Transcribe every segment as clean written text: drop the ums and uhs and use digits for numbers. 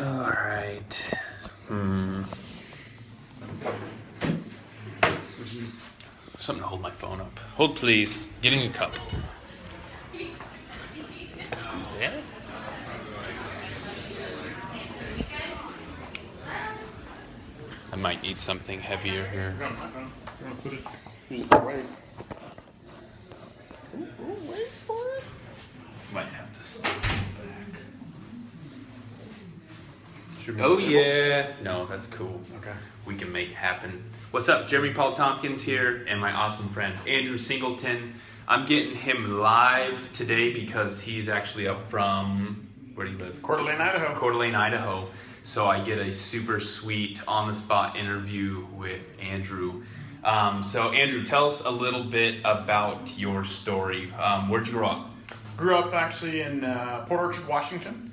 All right. Something to hold my phone up. Hold, please. Getting a cup. Excuse me. I might need something heavier here. Wait for it. Might have to step back. Oh yeah. No, that's cool. Okay. We can make it happen. What's up? Jeremy Paul Tompkins here and my awesome friend Andrew Singleton. I'm getting him live today because he's actually up from, where do you live? Coeur d'Alene, Idaho. Coeur d'Alene, Idaho. So I get a super sweet on-the-spot interview with Andrew. So Andrew, tell us a little bit about your story. Where'd you grow up? Grew up actually in Port Orchard, Washington.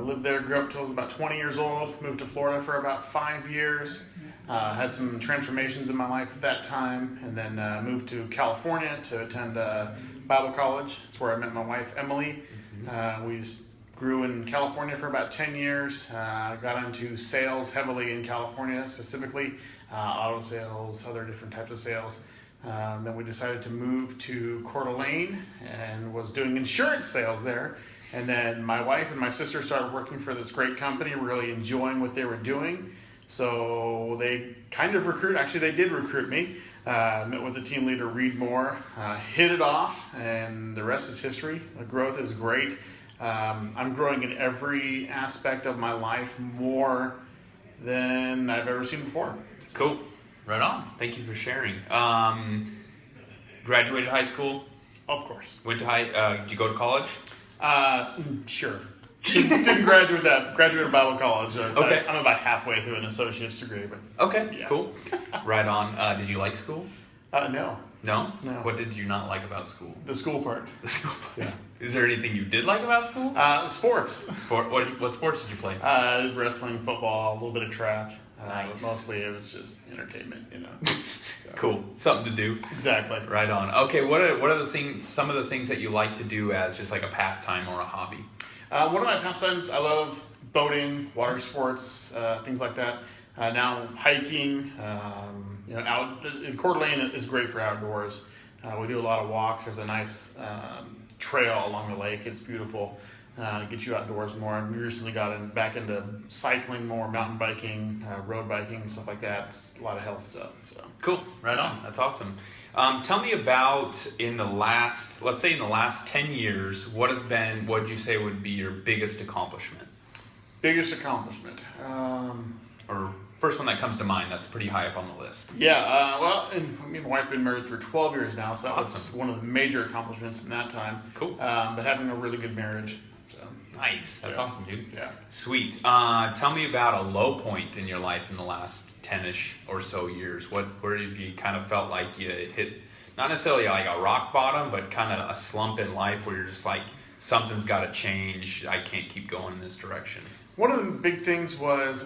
Lived there, grew up till I was about 20 years old. Moved to Florida for about 5 years. Had some transformations in my life at that time. And then moved to California to attend Bible college. That's where I met my wife, Emily. We just grew in California for about 10 years. Got into sales heavily in California, specifically auto sales, other different types of sales. Then we decided to move to Coeur d'Alene and was doing insurance sales there. And then my wife and my sister started working for this great company, really enjoying what they were doing. So they kind of they did recruit me. Met with the team leader, Reed Moore, hit it off, and the rest is history. The growth is great. I'm growing in every aspect of my life more than I've ever seen before. Cool. Right on. Thank you for sharing. Graduated high school? Of course. Went to did you go to college? Sure. Didn't graduated Bible college. Okay. I'm about halfway through an associate's degree. But Okay, yeah. Cool. Right on. Did you like school? No. No? No. What did you not like about school? The school part. The school part. Yeah. Is there anything you did like about school? Sports. Sport. What sports did you play? Wrestling, football, a little bit of track. Nice. Mostly it was just entertainment, So. Cool. Something to do. Exactly. Right on. Okay. What are the things? Some of the things that you like to do as just like a pastime or a hobby? One of my pastimes, I love boating, water sports, things like that. Now hiking, out in Coeur d'Alene is great for outdoors. We do a lot of walks. There's a nice trail along the lake. It's beautiful. Get you outdoors more. And we recently got back into cycling more, mountain biking, road biking, stuff like that. It's a lot of health stuff. So Cool. Right on. That's awesome. Tell me about let's say in the last 10 years, what would you say would be your biggest accomplishment? Biggest accomplishment. Or first one that comes to mind that's pretty high up on the list. Yeah, me and my wife have been married for 12 years now, so that was Awesome. one of the major accomplishments in that time. Cool. But having a really good marriage. So Nice. That's Yeah. awesome, dude. yeah. Sweet. Tell me about a low point in your life in the last 10-ish or so years. Where have you kind of felt like you hit, not necessarily like a rock bottom, but kind of a slump in life where you're just like, something's got to change. I can't keep going in this direction. One of the big things was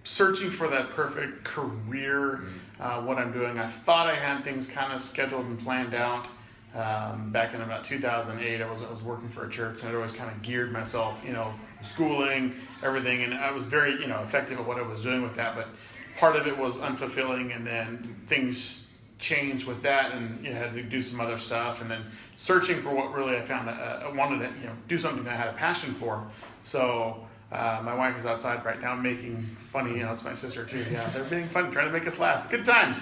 searching for that perfect career, what I'm doing. I thought I had things kind of scheduled and planned out. Back in about 2008, I was working for a church, and I'd always kind of geared myself, schooling, everything, and I was very, effective at what I was doing with that, but part of it was unfulfilling, and then things changed with that, and had to do some other stuff, and then searching for what really I found I wanted to, do something that I had a passion for. So my wife is outside right now making funny, it's my sister too. Yeah, they're being funny, trying to make us laugh. Good times.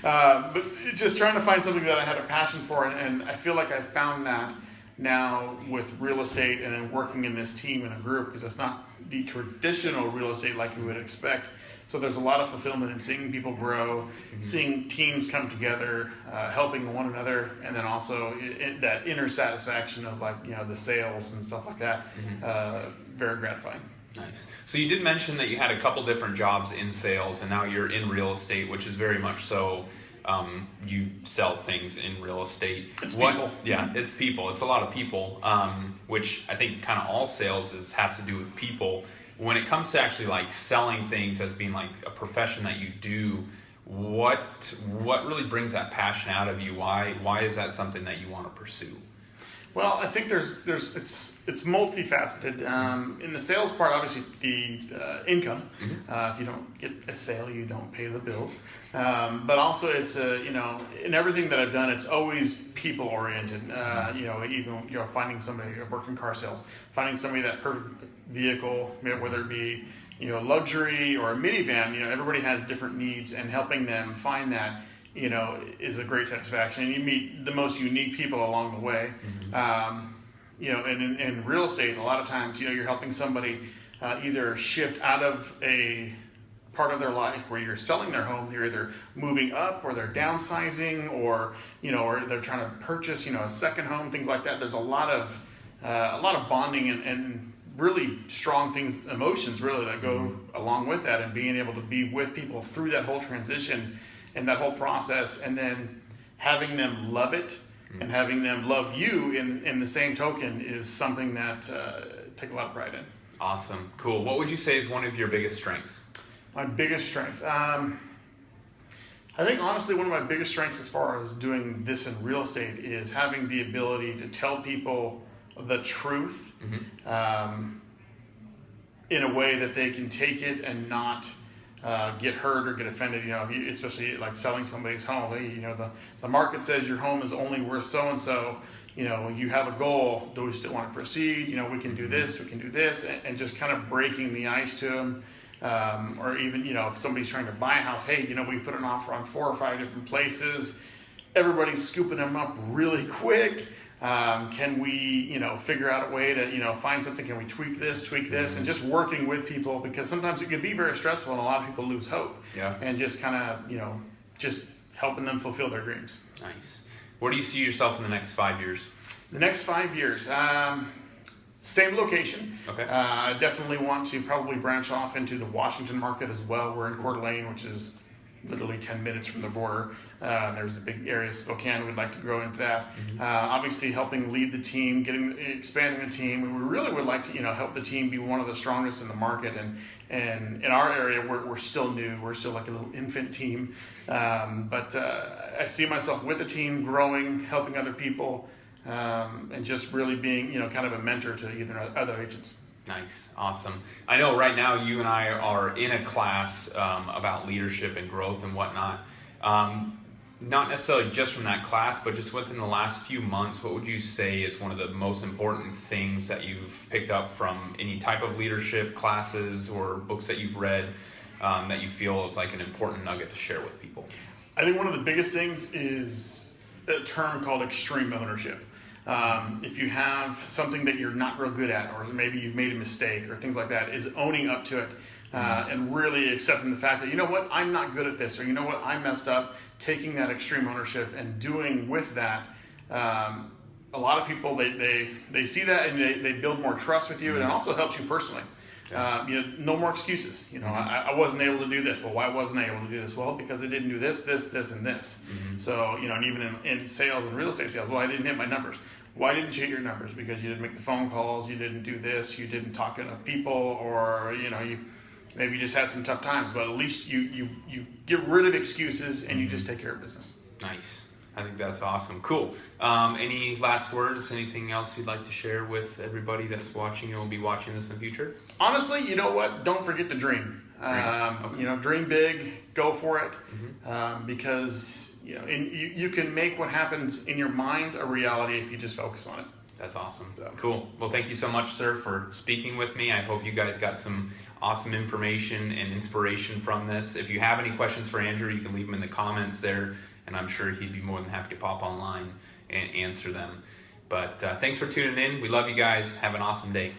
But just trying to find something that I had a passion for, and I feel like I found that now with real estate and then working in this team in a group, because it's not the traditional real estate like you would expect. So there's a lot of fulfillment in seeing people grow, seeing teams come together, helping one another, and then also that inner satisfaction of the sales and stuff like that. Very gratifying. Nice. So you did mention that you had a couple different jobs in sales, and now you're in real estate, which is very much so. You sell things in real estate. It's people. Yeah, it's people. It's a lot of people, which I think kind of all sales has to do with people. When it comes to actually like selling things as being like a profession that you do, what really brings that passion out of you? Why is that something that you want to pursue? Well, I think it's multifaceted. In the sales part, obviously the income. If you don't get a sale, you don't pay the bills. But also it's in everything that I've done, it's always people oriented. Even finding somebody working car sales, finding somebody that perfect vehicle, whether it be luxury or a minivan. Everybody has different needs, and helping them find that is a great satisfaction. And you meet the most unique people along the way. And in real estate, a lot of times, you're helping somebody either shift out of a part of their life where you're selling their home. They're either moving up, or they're downsizing, or they're trying to purchase a second home, things like that. There's a lot of bonding and really strong emotions really that go along with that, and being able to be with people through that whole transition and that whole process, and then having them love it and having them love you in the same token is something that take a lot of pride in. Awesome. Cool. What would you say is one of your biggest strengths? My biggest strength? I think honestly one of my biggest strengths as far as doing this in real estate is having the ability to tell people the truth in a way that they can take it and not get hurt or get offended. Especially like selling somebody's home. The market says your home is only worth so and so. You have a goal. Do we still want to proceed? We can do this. We can do this, and just kind of breaking the ice to them. Or even if somebody's trying to buy a house, hey, we put an offer on 4 or 5 different places. Everybody's scooping them up really quick. Can we, figure out a way to, find something? Can we tweak this, and just working with people, because sometimes it can be very stressful and a lot of people lose hope. Yeah. And just kind of, just helping them fulfill their dreams. Nice. Where do you see yourself in the next 5 years? The next 5 years, same location. Okay. I definitely want to probably branch off into the Washington market as well. We're in Coeur d'Alene, which is literally 10 minutes from the border. There's the big area of Spokane. We'd like to grow into that. Obviously helping lead the team, expanding the team. And we really would like to, help the team be one of the strongest in the market. And in our area, we're still new. We're still like a little infant team. But I see myself with the team growing, helping other people, and just really being, kind of a mentor to either other agents. Nice. Awesome. I know right now you and I are in a class about leadership and growth and whatnot. Not necessarily just from that class, but just within the last few months, what would you say is one of the most important things that you've picked up from any type of leadership classes or books that you've read that you feel is like an important nugget to share with people? I think one of the biggest things is a term called extreme ownership. If you have something that you're not real good at, or maybe you've made a mistake or things like that, is owning up to it and really accepting the fact that, I'm not good at this, or I messed up, taking that extreme ownership and doing with that. A lot of people, they see that and they build more trust with you, and it also helps you personally. No more excuses. I wasn't able to do this. Well, why wasn't I able to do this? Well, because I didn't do this, and this. So, and even in sales and real estate sales, well, I didn't hit my numbers. Why didn't you hit your numbers? Because you didn't make the phone calls, you didn't do this, you didn't talk to enough people, or, you maybe just had some tough times, but at least you get rid of excuses and you just take care of business. Nice. I think that's awesome. Cool. Any last words? Anything else you'd like to share with everybody that's watching and will be watching this in the future? Honestly, you know what? Don't forget to dream. Dream big. Go for it. Because you can make what happens in your mind a reality if you just focus on it. That's awesome. Cool. Well, thank you so much, sir, for speaking with me. I hope you guys got some awesome information and inspiration from this. If you have any questions for Andrew, you can leave them in the comments there, and I'm sure he'd be more than happy to pop online and answer them. But thanks for tuning in. We love you guys. Have an awesome day.